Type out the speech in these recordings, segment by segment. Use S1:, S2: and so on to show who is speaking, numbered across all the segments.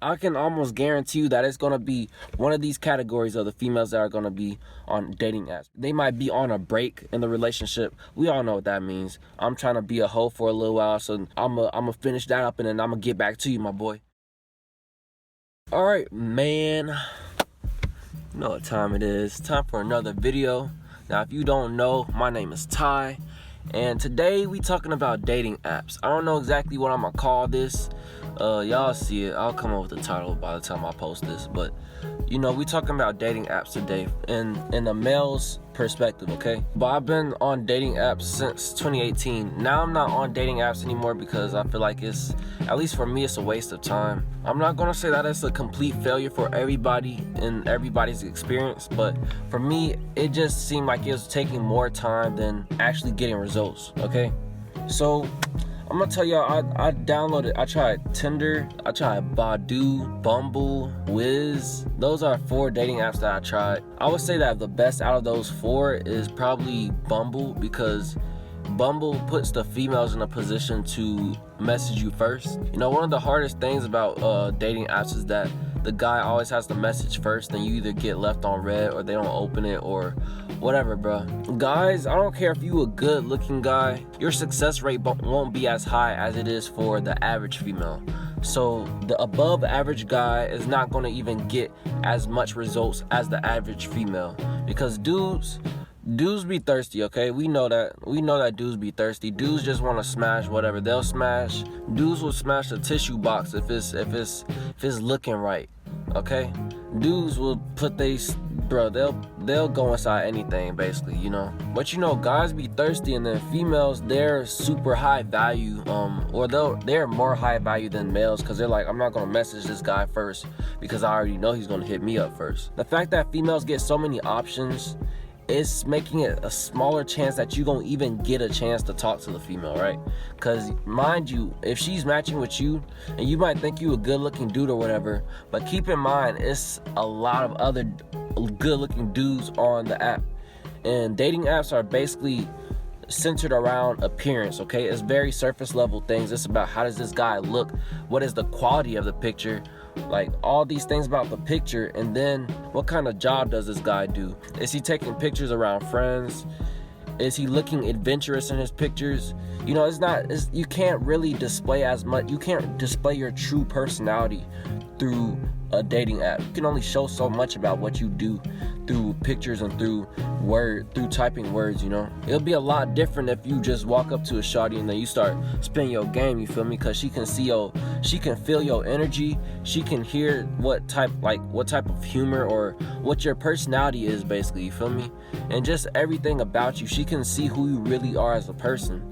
S1: I can almost guarantee you that it's gonna be one of these categories of the females that are gonna be on dating apps. They might be on a break in the relationship. We all know what that means. I'm trying to be a hoe for a little while, so I'm finish that up and then I'm gonna get back to you, my boy. All right, man. You know what time it is. Time for another video. Now, if you don't know, my name is Ty, and today we talking about dating apps. I don't know exactly what I'm gonna call this. Y'all see it. I'll come up with the title by the time I post this. But you know, we talking about dating apps today in a male's perspective, okay? But I've been on dating apps since 2018. Now I'm not on dating apps anymore because I feel like it's, at least for me, it's a waste of time. I'm not gonna say that it's a complete failure for everybody in everybody's experience, but for me, it just seemed like it was taking more time than actually getting results, okay? So I'm gonna tell y'all, I tried Tinder, I tried Badoo, Bumble, Wiz. Those are 4 dating apps that I tried. I would say that the best out of those 4 is probably Bumble, because Bumble puts the females in a position to message you first. You know, one of the hardest things about dating apps is that the guy always has to message first, and you either get left on red or they don't open it or whatever, bro. Guys, I don't care if you a good looking guy, your success rate won't be as high as it is for the average female. So the above average guy is not going to even get as much results as the average female, because dudes be thirsty, okay? We know that dudes be thirsty. Dudes just want to smash whatever they'll smash. Dudes will smash a tissue box if it's looking right, okay? Dudes will put they'll go inside anything, basically, you know. But you know, guys be thirsty, and then females, they're super high value, or they're more high value than males, because they're like, I'm not gonna message this guy first because I already know he's gonna hit me up first. The fact that females get so many options, it's making it a smaller chance that you gonna even get a chance to talk to the female, right? Because mind you, if she's matching with you, and you might think you a good looking dude or whatever, but keep in mind, it's a lot of other good looking dudes on the app. And dating apps are basically centered around appearance, okay? It's very surface level things. It's about, how does this guy look? What is the quality of the picture? Like, all these things about the picture. And then what kind of job does this guy do? Is he taking pictures around friends? Is he looking adventurous in his pictures? You know, you can't really display as much. You can't display your true personality through a dating app. You can only show so much about what you do through pictures and through typing words, you know. It'll be a lot different if you just walk up to a shawty and then you start spinning your game, you feel me? Because she can feel your energy, she can hear what type of humor or what your personality is, basically, you feel me? And just everything about you. She can see who you really are as a person.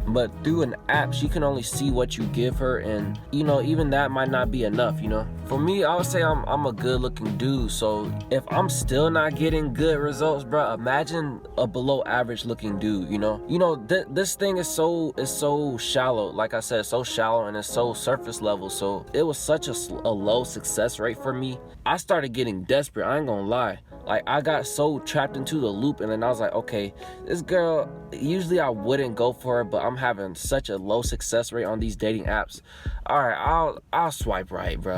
S1: But through an app, she can only see what you give her, and you know, even that might not be enough, you know. For me, I would say I'm a good looking dude, so if I'm still not getting good results, bro, imagine a below average looking dude, you know. This thing is so shallow. Like I said, so shallow, and it's so surface level. So it was such a low success rate for me. I started getting desperate, I ain't gonna lie. Like, I got so trapped into the loop, and then I was like, okay, this girl, usually I wouldn't go for her, but I'm having such a low success rate on these dating apps. All right, I'll swipe right, bro.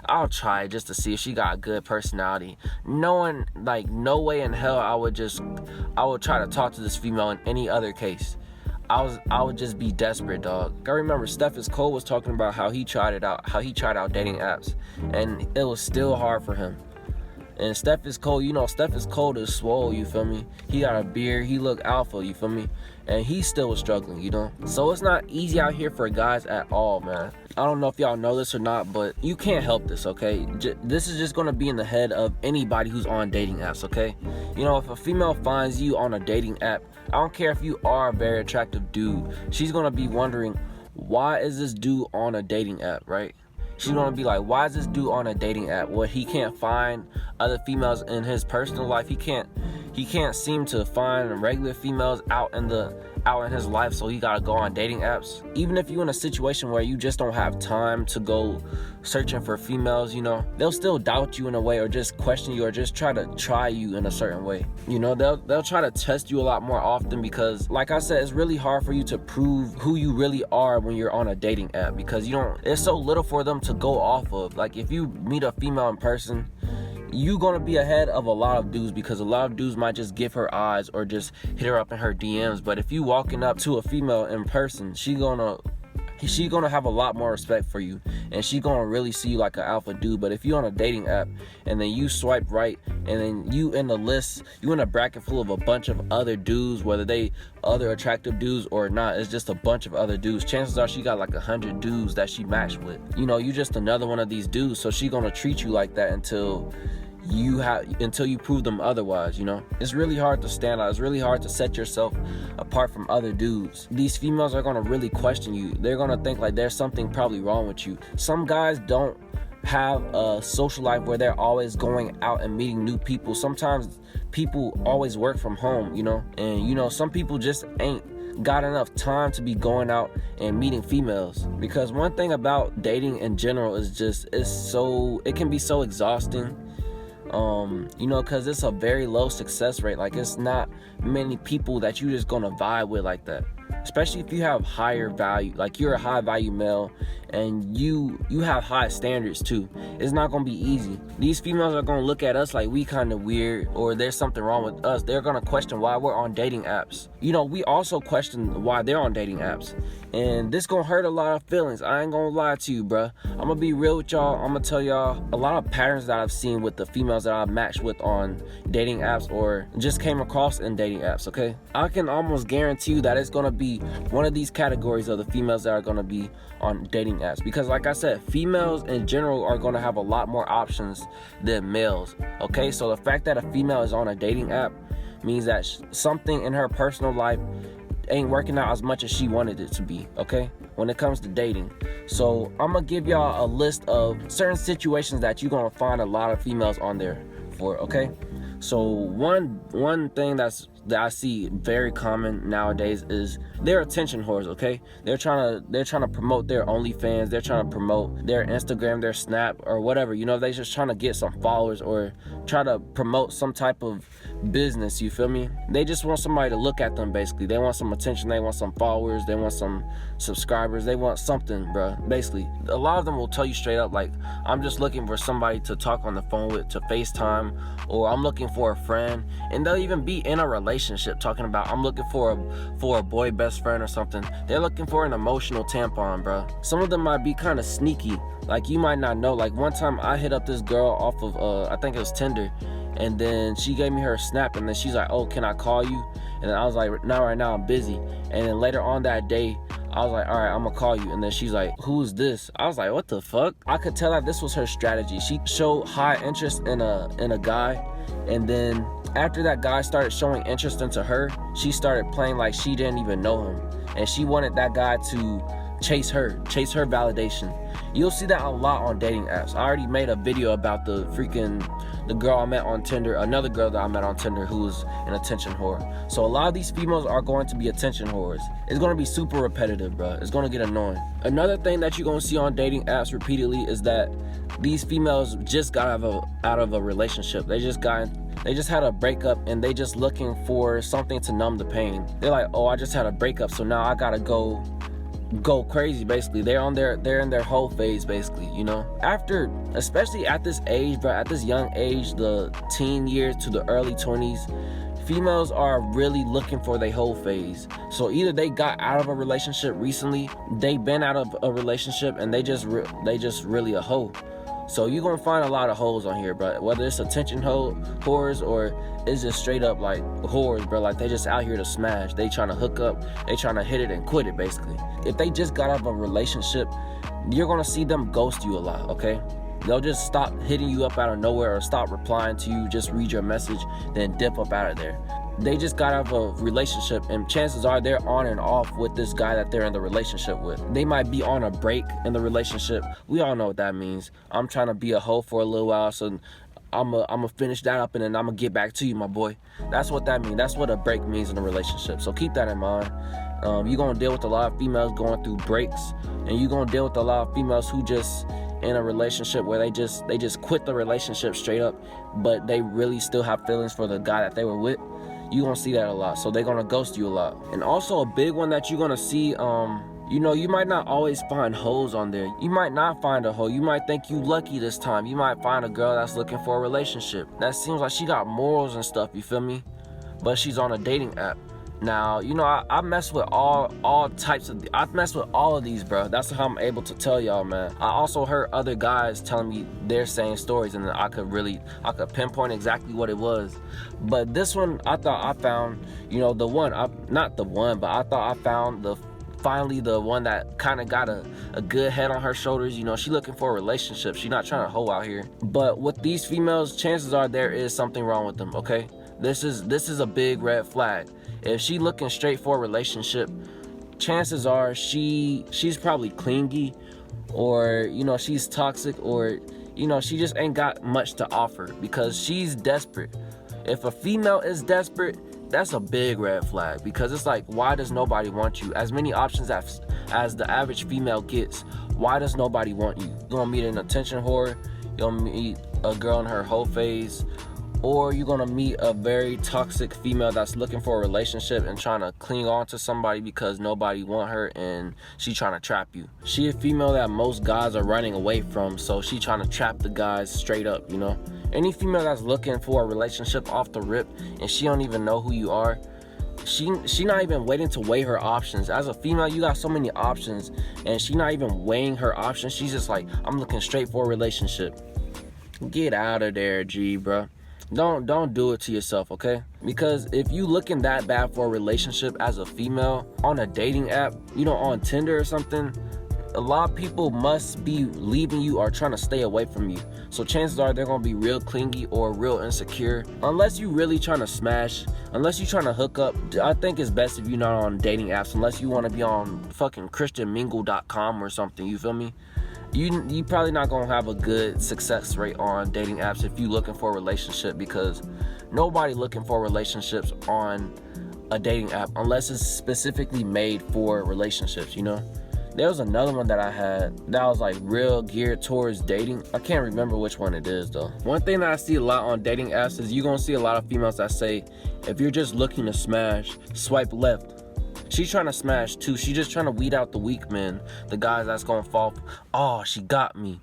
S1: I'll try just to see if she got a good personality. Knowing, like, no way in hell I would try to talk to this female in any other case. I would just be desperate, dog. I remember Stephen Cole was talking about how he tried out dating apps, and it was still hard for him. And Stephen Cole, you know, Stephen Cole is swole, you feel me? He got a beard, he look alpha, you feel me? And he still was struggling, you know? So it's not easy out here for guys at all, man. I don't know if y'all know this or not, but you can't help this, okay? This is just gonna be in the head of anybody who's on dating apps, okay? You know, if a female finds you on a dating app, I don't care if you are a very attractive dude, she's gonna be wondering, why is this dude on a dating app, right? She's gonna be like, why is this dude on a dating app? Well, he can't find other females in his personal life. He can't seem to find regular females out in out in his life, so he gotta go on dating apps. Even if you're in a situation where you just don't have time to go searching for females, you know, they'll still doubt you in a way, or just question you, or just try you in a certain way. You know, they'll try to test you a lot more often, because like I said, it's really hard for you to prove who you really are when you're on a dating app, because there's so little for them to go off of. Like, if you meet a female in person, you gonna be ahead of a lot of dudes, because a lot of dudes might just give her eyes or just hit her up in her DMs. But if you walking up to a female in person, she gonna have a lot more respect for you, and she gonna really see you like an alpha dude. But if you on a dating app and then you swipe right, and then you in a bracket full of a bunch of other dudes, whether they other attractive dudes or not, it's just a bunch of other dudes. Chances are she got like 100 dudes that she matched with. You know, you just another one of these dudes, so she gonna treat you like that until you prove them otherwise. You know, it's really hard to stand out. It's really hard to set yourself apart from other dudes. These females are gonna really question you. They're gonna think like there's something probably wrong with you. Some guys don't have a social life where they're always going out and meeting new people. Sometimes people always work from home, you know, and you know, some people just ain't got enough time to be going out and meeting females. Because one thing about dating in general is just it can be so exhausting. You know, because it's a very low success rate. Like, it's not many people that you just gonna vibe with like that, especially if you have higher value, like you're a high value male and you have high standards too. It's not gonna be easy. These females are gonna look at us like we kind of weird, or there's something wrong with us. They're gonna question why we're on dating apps. You know, we also question why they're on dating apps, and this gonna hurt a lot of feelings. I ain't gonna lie to you, bruh. I'm gonna be real with y'all. I'm gonna tell y'all a lot of patterns that I've seen with the females that I've matched with on dating apps, or just came across in dating apps. Okay, I can almost guarantee you that it's gonna be one of these categories of the females that are gonna be on dating apps, because like I said, females in general are gonna have a lot more options than males. Okay, so the fact that a female is on a dating app means that something in her personal life ain't working out as much as she wanted it to be, okay, when it comes to dating. So I'm gonna give y'all a list of certain situations that you're gonna find a lot of females on there for, okay? So one thing that I see very common nowadays is they're attention whores, okay? They're trying to promote their OnlyFans, they're trying to promote their Instagram, their Snap, or whatever. You know, they're just trying to get some followers or try to promote some type of business, you feel me? They just want somebody to look at them, basically. They want some attention, they want some followers, they want some subscribers, they want something, bro. Basically, a lot of them will tell you straight up, like, I'm just looking for somebody to talk on the phone with, to FaceTime, or I'm looking for a friend. And they'll even be in a relationship talking about, I'm looking for a boy best friend or something. They're looking for an emotional tampon, bro. Some of them might be kind of sneaky, like you might not know. Like, one time I hit up this girl off of I think it was Tinder, and then she gave me her Snap, and then she's like, oh, can I call you? And then I was like, no, right now I'm busy. And then later on that day, I was like, all right, I'm gonna call you. And then she's like, who's this? I was like, what the fuck? I could tell that this was her strategy. She showed high interest in a guy, and then after that guy started showing interest into her, she started playing like she didn't even know him, and she wanted that guy to chase her validation. You'll see that a lot on dating apps. I already made a video about the girl I met on Tinder, another girl that I met on Tinder who was an attention whore. So a lot of these females are going to be attention whores. It's going to be super repetitive, bro. It's going to get annoying. Another thing that you're going to see on dating apps repeatedly is that these females just got out of a relationship. They just had a breakup, and they just looking for something to numb the pain. They're like, oh, I just had a breakup, so now I gotta go crazy. Basically, they're in their whole phase, basically, you know. Especially at this age, bro, at this young age, the teen years to the early 20s, females are really looking for their whole phase. So either they got out of a relationship recently, they been out of a relationship, and they just really a hoe. So you're gonna find a lot of hoes on here, bro. Whether it's attention whores, or it's just straight up like whores, bro. Like, they just out here to smash. They trying to hook up. They trying to hit it and quit it, basically. If they just got out of a relationship, you're gonna see them ghost you a lot, okay? They'll just stop hitting you up out of nowhere, or stop replying to you, just read your message, then dip up out of there. They just got out of a relationship, and chances are they're on and off with this guy that they're in the relationship with. They might be on a break in the relationship. We all know what that means. I'm trying to be a hoe for a little while, so I'ma finish that up and then I'ma get back to you, my boy. That's what that means. That's what a break means in a relationship. So keep that in mind. You're gonna deal with a lot of females going through breaks, and you're gonna deal with a lot of females who just in a relationship where they just quit the relationship straight up, but they really still have feelings for the guy that they were with. You're gonna see that a lot. So they're gonna ghost you a lot. And also a big one that you're gonna see, you know, you might not always find hoes on there. You might not find a hoe. You might think you lucky this time. You might find a girl that's looking for a relationship. That seems like she got morals and stuff, you feel me? But she's on a dating app. Now, you know, I mess with all types of, I mess with all of these, bro. That's how I'm able to tell y'all, man. I also heard other guys telling me their same stories, and I could pinpoint exactly what it was. But this one, I thought I found, you know, not the one, but I thought I found finally the one that kind of got a good head on her shoulders. You know, she looking for a relationship. She not trying to hoe out here. But with these females, chances are there is something wrong with them, okay? This is a big red flag. If she looking straight for a relationship, chances are she's probably clingy, or, you know, she's toxic, or, you know, she just ain't got much to offer because she's desperate. If a female is desperate, that's a big red flag, because it's like, why does nobody want you? As many options as the average female gets, why does nobody want you? You're gonna meet an attention whore, you're gonna meet a girl in her whole phase, or you're gonna meet a very toxic female that's looking for a relationship and trying to cling on to somebody because nobody want her and she trying to trap you. She a female that most guys are running away from, so she trying to trap the guys straight up, you know? Any female that's looking for a relationship off the rip and she don't even know who you are, she not even waiting to weigh her options. As a female, you got so many options, and she not even weighing her options. She's just like, I'm looking straight for a relationship. Get out of there, G, bro. Don't do it to yourself, okay? Because if you looking that bad for a relationship as a female on a dating app, you know, on Tinder or something, a lot of people must be leaving you or trying to stay away from you. So chances are they're gonna be real clingy or real insecure. Unless you really trying to smash, unless you trying to hook up, I think it's best if you're not on dating apps, unless you want to be on fucking christianmingle.com or something, you feel me? You probably not gonna have a good success rate on dating apps if you looking for a relationship, because nobody looking for relationships on a dating app unless it's specifically made for relationships, you know? There was another one that I had that was like real geared towards dating. I can't remember which one it is though. One thing that I see a lot on dating apps is you're gonna see a lot of females that say, if you're just looking to smash, swipe left. She's trying to smash too. She's just trying to weed out the weak men, the guys that's gonna fall. Oh, she got me.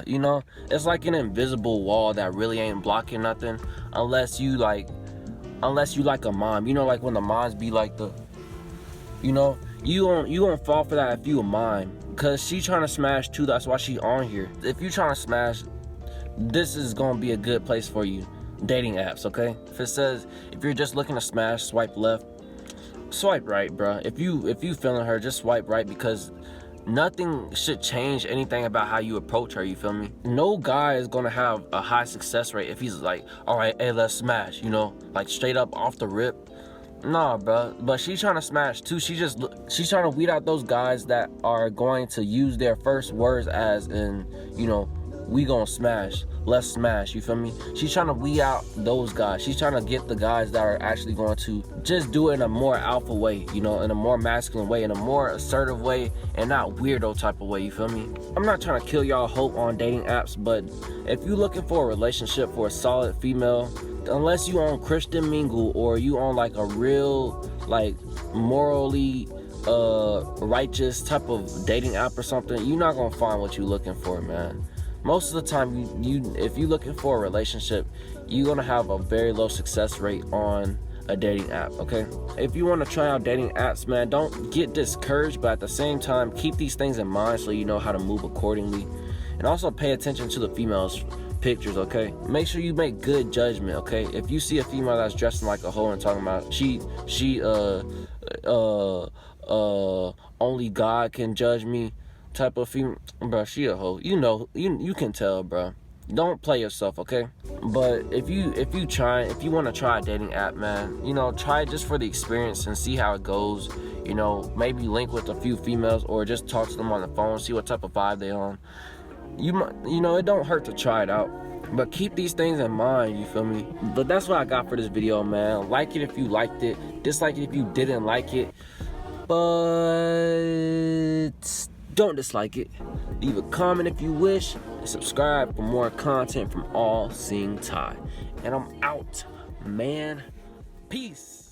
S1: You know, it's like an invisible wall that really ain't blocking nothing, unless you like a mom. You know, like when the moms be like the, you know, you won't fall for that if you a mom, because she trying to smash too. That's why she on here. If you trying to smash, this is gonna be a good place for you. Dating apps, okay? If it says if you're just looking to smash, swipe left. Swipe right, bro. If you feeling her, just swipe right, because nothing should change anything about how you approach her, you feel me? No guy is gonna have a high success rate if he's like, all right, hey, let's smash, you know, like straight up off the rip. Nah, bro. But she's trying to smash too. She's trying to weed out those guys that are going to use their first words as in, you know, we gonna smash, let's smash, you feel me? She's trying to weed out those guys. She's trying to get the guys that are actually going to just do it in a more alpha way, you know, in a more masculine way, in a more assertive way, and not weirdo type of way, you feel me? I'm not trying to kill y'all hope on dating apps, but if you're looking for a relationship for a solid female, unless you on Christian Mingle or you on like a real, like, morally righteous type of dating app or something, you're not gonna find what you're looking for, man. Most of the time, if you're looking for a relationship, you're gonna have a very low success rate on a dating app, okay? If you want to try out dating apps, man, don't get discouraged, but at the same time, keep these things in mind so you know how to move accordingly. And also pay attention to the females' pictures, okay? Make sure you make good judgment, okay? If you see a female that's dressing like a hoe and talking about only God can judge me type of female, bro, she a hoe. You know, you can tell, bro. Don't play yourself, okay? But if you want to try a dating app, man, you know, try it just for the experience and see how it goes. You know, maybe link with a few females or just talk to them on the phone, see what type of vibe they on. You know, it don't hurt to try it out. But keep these things in mind, you feel me? But that's what I got for this video, man. Like it if you liked it, dislike it if you didn't like it, but don't dislike it. Leave a comment if you wish, and subscribe for more content from All Seeing Ty. And I'm out, man. Peace.